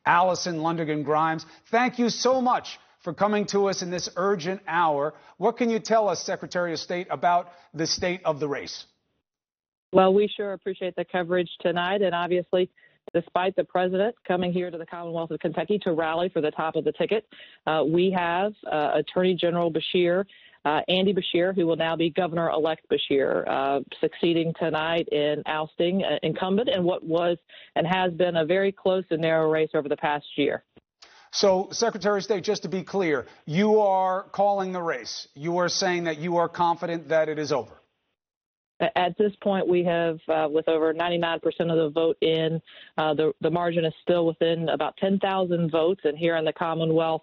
Allison Lundergan Grimes, thank you so much for coming to us in this urgent hour. What can you tell us, Secretary of State, about the state of the race? Well, we sure appreciate the coverage tonight. And obviously, despite the president coming here to the Commonwealth of Kentucky to rally for the top of the ticket, we have Attorney General Andy Beshear, who will now be Governor-elect Beshear, succeeding tonight in ousting incumbent in what was and has been a very close and narrow race over the past year. So, Secretary of State, just to be clear, you are calling the race. You are saying that you are confident that it is over. At this point, we have, with over 99% of the vote in, the margin is still within about 10,000 votes. And here in the Commonwealth,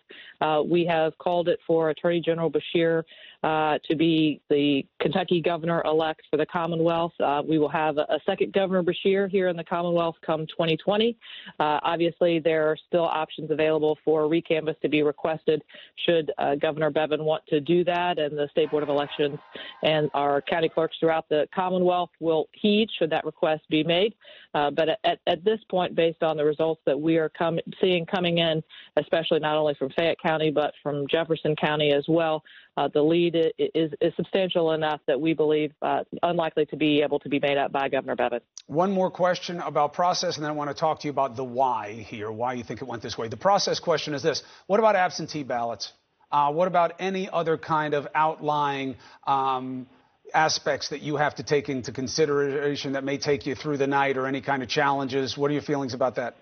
we have called it for Attorney General Beshear to be the Kentucky governor-elect for the Commonwealth. We will have a second Governor Beshear here in the Commonwealth come 2020. Obviously, there are still options available for a recanvass to be requested should Governor Bevin want to do that, and the State Board of Elections and our county clerks throughout the Commonwealth will heed should that request be made. But at this point, based on the results that we are seeing coming in, especially not only from Fayette County but from Jefferson County as well, the lead is substantial enough that we believe unlikely to be able to be made up by Governor Bevin. One more question about process, and then I want to talk to you about the why here, why you think it went this way. The process question is this: what about absentee ballots? What about any other kind of outlying aspects that you have to take into consideration that may take you through the night, or any kind of challenges? What are your feelings about that?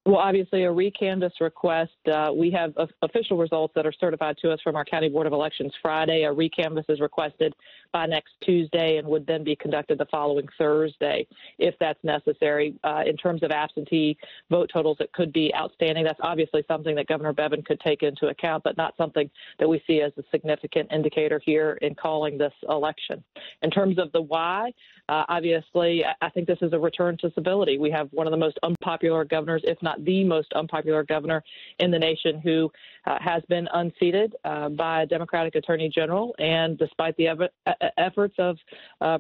Well, obviously, a recanvass request, we have official results that are certified to us from our County Board of Elections Friday. A recanvass is requested by next Tuesday and would then be conducted the following Thursday, if that's necessary. In terms of absentee vote totals that could be outstanding, that's obviously something that Governor Bevin could take into account, but not something that we see as a significant indicator here in calling this election. In terms of the why, obviously, I think this is a return to civility. We have one of the most unpopular governors, if not the most unpopular governor in the nation, who has been unseated by a Democratic Attorney General. And despite the efforts of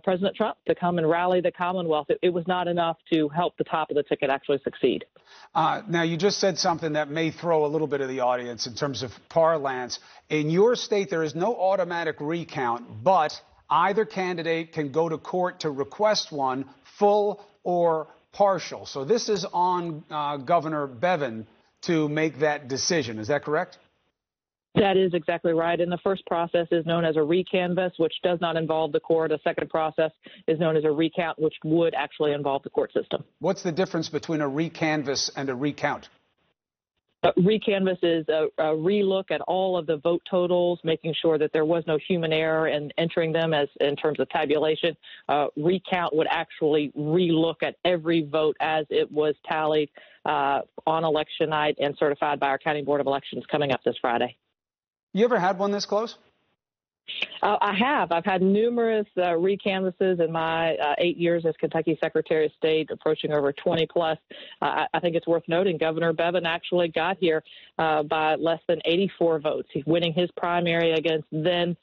President Trump to come and rally the Commonwealth, it was not enough to help the top of the ticket actually succeed. Now, you just said something that may throw a little bit of the audience in terms of parlance. In your state, there is no automatic recount, but either candidate can go to court to request one, full or partial. So this is on Governor Bevin to make that decision. Is that correct? That is exactly right. And the first process is known as a recanvass, which does not involve the court. A second process is known as a recount, which would actually involve the court system. What's the difference between a recanvass and a recount? Recanvass is a relook at all of the vote totals, making sure that there was no human error in entering them as in terms of tabulation. Recount would actually relook at every vote as it was tallied on election night and certified by our County Board of Elections coming up this Friday. You ever had one this close? I have. I've had numerous recanvasses in my 8 years as Kentucky Secretary of State, approaching over 20 plus. I think it's worth noting Governor Bevin actually got here by less than 84 votes. He's winning his primary against then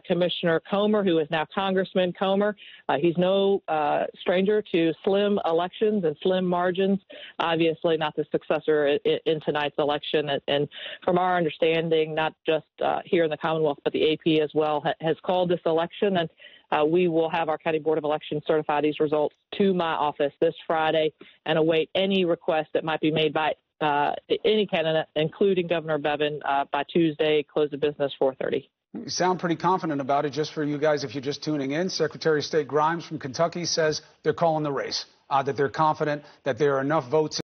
Commissioner Comer, who is now Congressman Comer. He's no stranger to slim elections and slim margins. Obviously not the successor in tonight's election. And from our understanding, not just here in the Commonwealth, but the AP as well, has called this election, and we will have our County Board of Elections certify these results to my office this Friday and await any request that might be made by any candidate, including Governor Bevin, by Tuesday, close of business 4:30. You sound pretty confident about it. Just for you guys, if you're just tuning in, Secretary of State Grimes from Kentucky says they're calling the race, that they're confident that there are enough votes